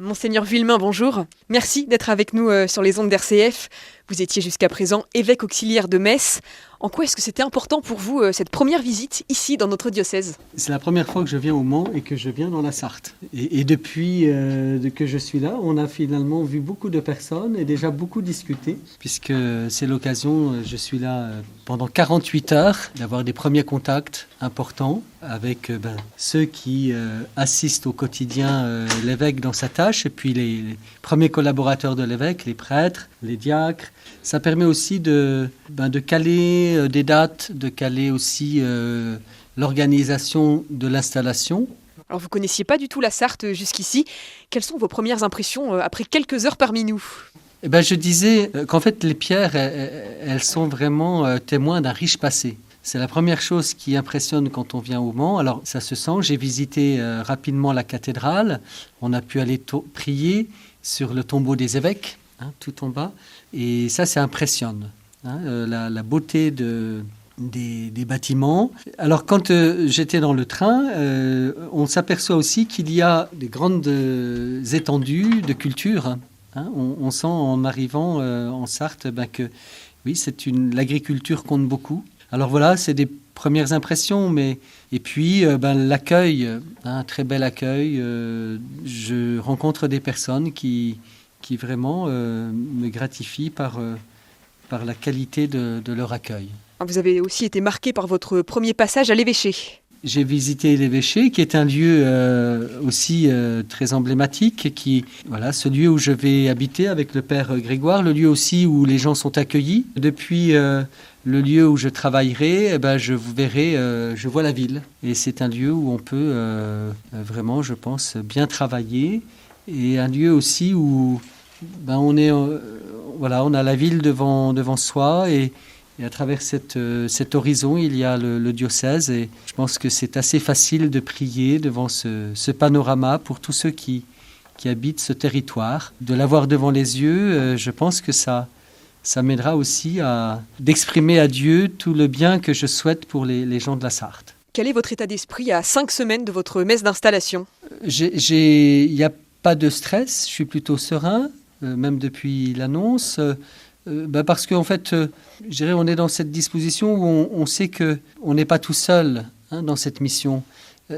Monseigneur Villemain, bonjour. Merci d'être avec nous sur les ondes d'RCF. Vous étiez jusqu'à présent évêque auxiliaire de Metz. En quoi est-ce que c'était important pour vous cette première visite ici dans notre diocèse ? C'est la première fois que je viens au Mans et que je viens dans la Sarthe. Et depuis que je suis là, on a finalement vu beaucoup de personnes et déjà beaucoup discuté, puisque c'est l'occasion, je suis là pendant 48 heures, d'avoir des premiers contacts importants avec ceux qui assistent au quotidien l'évêque dans sa tâche, et puis les premiers collaborateurs de l'évêque, les prêtres, les diacres. Ça permet aussi de caler des dates, de caler aussi l'organisation de l'installation. Alors vous ne connaissiez pas du tout la Sarthe jusqu'ici. Quelles sont vos premières impressions après quelques heures parmi nous ? Je disais qu'en fait les pierres, elles sont vraiment témoins d'un riche passé. C'est la première chose qui impressionne quand on vient au Mans. Alors ça se sent, j'ai visité rapidement la cathédrale. On a pu aller prier sur le tombeau des évêques, tout en bas. Et ça impressionne, la beauté des bâtiments. Alors quand j'étais dans le train, on s'aperçoit aussi qu'il y a des grandes étendues de culture. On sent en arrivant en Sarthe que oui, l'agriculture compte beaucoup. Alors voilà, c'est des premières impressions, et puis l'accueil, un très bel accueil. Je rencontre des personnes qui vraiment me gratifient par la qualité de leur accueil. Vous avez aussi été marqué par votre premier passage à l'évêché. J'ai visité l'évêché, qui est un lieu aussi très emblématique, ce lieu où je vais habiter avec le Père Grégoire, le lieu aussi où les gens sont accueillis. Depuis le lieu où je travaillerai, je vois la ville. Et c'est un lieu où on peut vraiment, je pense, bien travailler. Et un lieu aussi où on a la ville devant soi, et à travers cet horizon, il y a le diocèse, et je pense que c'est assez facile de prier devant ce panorama pour tous ceux qui habitent ce territoire. De l'avoir devant les yeux, je pense que ça m'aidera aussi d'exprimer à Dieu tout le bien que je souhaite pour les gens de la Sarthe. Quel est votre état d'esprit à 5 semaines de votre messe d'installation ? Il n'y a pas de stress, je suis plutôt serein, même depuis l'annonce. Parce qu'en fait, je dirais, on est dans cette disposition où on sait qu'on n'est pas tout seul dans cette mission.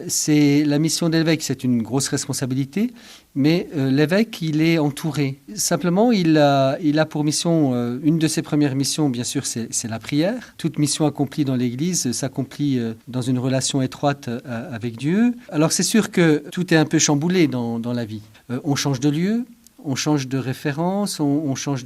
C'est la mission de l'évêque, c'est une grosse responsabilité, mais l'évêque, il est entouré. Simplement, il a pour mission, une de ses premières missions, bien sûr, c'est la prière. Toute mission accomplie dans l'Église s'accomplit dans une relation étroite avec Dieu. Alors c'est sûr que tout est un peu chamboulé dans la vie. On change de lieu, on change de référence, on change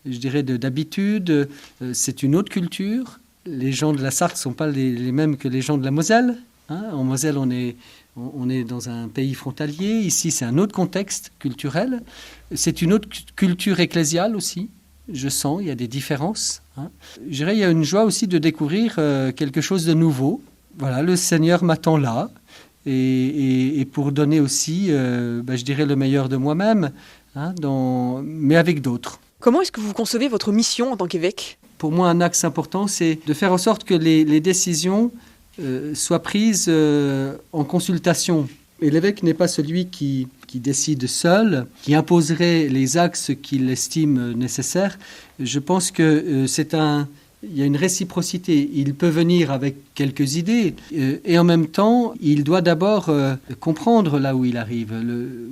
d'habitude. C'est une autre culture. Les gens de la Sarthe ne sont pas les mêmes que les gens de la Moselle. En Moselle, on est dans un pays frontalier. Ici, c'est un autre contexte culturel. C'est une autre culture ecclésiale aussi. Je sens, il y a des différences. Je dirais, il y a une joie aussi de découvrir quelque chose de nouveau. Voilà, le Seigneur m'attend là. Et pour donner aussi, je dirais, le meilleur de moi-même, mais avec d'autres. Comment est-ce que vous concevez votre mission en tant qu'évêque ? Pour moi, un axe important, c'est de faire en sorte que les décisions soient prises en consultation. Et l'évêque n'est pas celui qui décide seul, qui imposerait les axes qu'il estime nécessaires. Je pense que il y a une réciprocité. Il peut venir avec quelques idées et en même temps, il doit d'abord comprendre là où il arrive,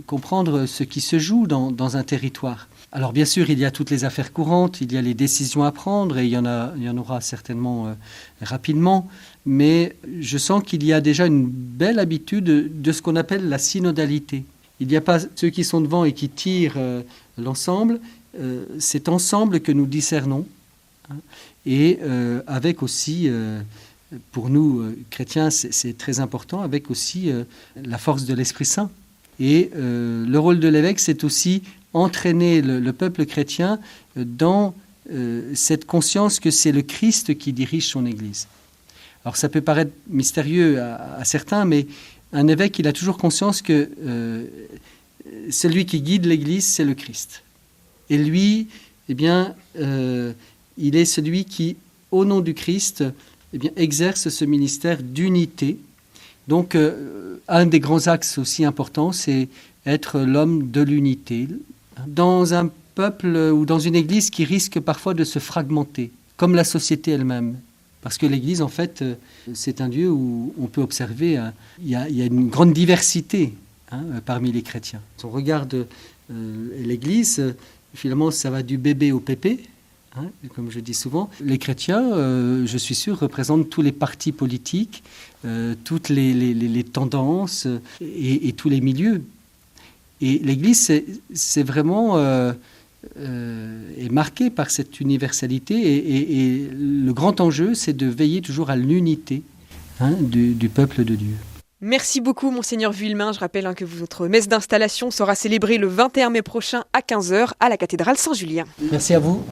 comprendre ce qui se joue dans un territoire. Alors bien sûr, il y a toutes les affaires courantes, il y a les décisions à prendre, et il y en aura certainement rapidement, mais je sens qu'il y a déjà une belle habitude de ce qu'on appelle la synodalité. Il n'y a pas ceux qui sont devant et qui tirent l'ensemble, c'est ensemble que nous discernons, et avec aussi, pour nous chrétiens, c'est très important, avec aussi la force de l'Esprit Saint. Et le rôle de l'évêque, c'est aussi entraîner le peuple chrétien dans cette conscience que c'est le Christ qui dirige son Église. Alors ça peut paraître mystérieux à certains, mais un évêque, il a toujours conscience que celui qui guide l'Église, c'est le Christ. Et lui, il est celui qui, au nom du Christ, exerce ce ministère d'unité Donc, un des grands axes aussi importants, c'est être l'homme de l'unité. Dans un peuple ou dans une église qui risque parfois de se fragmenter, comme la société elle-même. Parce que l'église, en fait, c'est un lieu où on peut observer, il y a une grande diversité parmi les chrétiens. Si on regarde l'église, finalement, ça va du bébé au pépé. Comme je dis souvent, les chrétiens, je suis sûr, représentent tous les partis politiques, toutes les tendances et tous les milieux. Et l'Église, c'est vraiment est marquée par cette universalité. Et le grand enjeu, c'est de veiller toujours à l'unité du peuple de Dieu. Merci beaucoup, Monseigneur Vuillemin. Je rappelle que votre messe d'installation sera célébrée le 21 mai prochain à 15h à la cathédrale Saint-Julien. Merci à vous.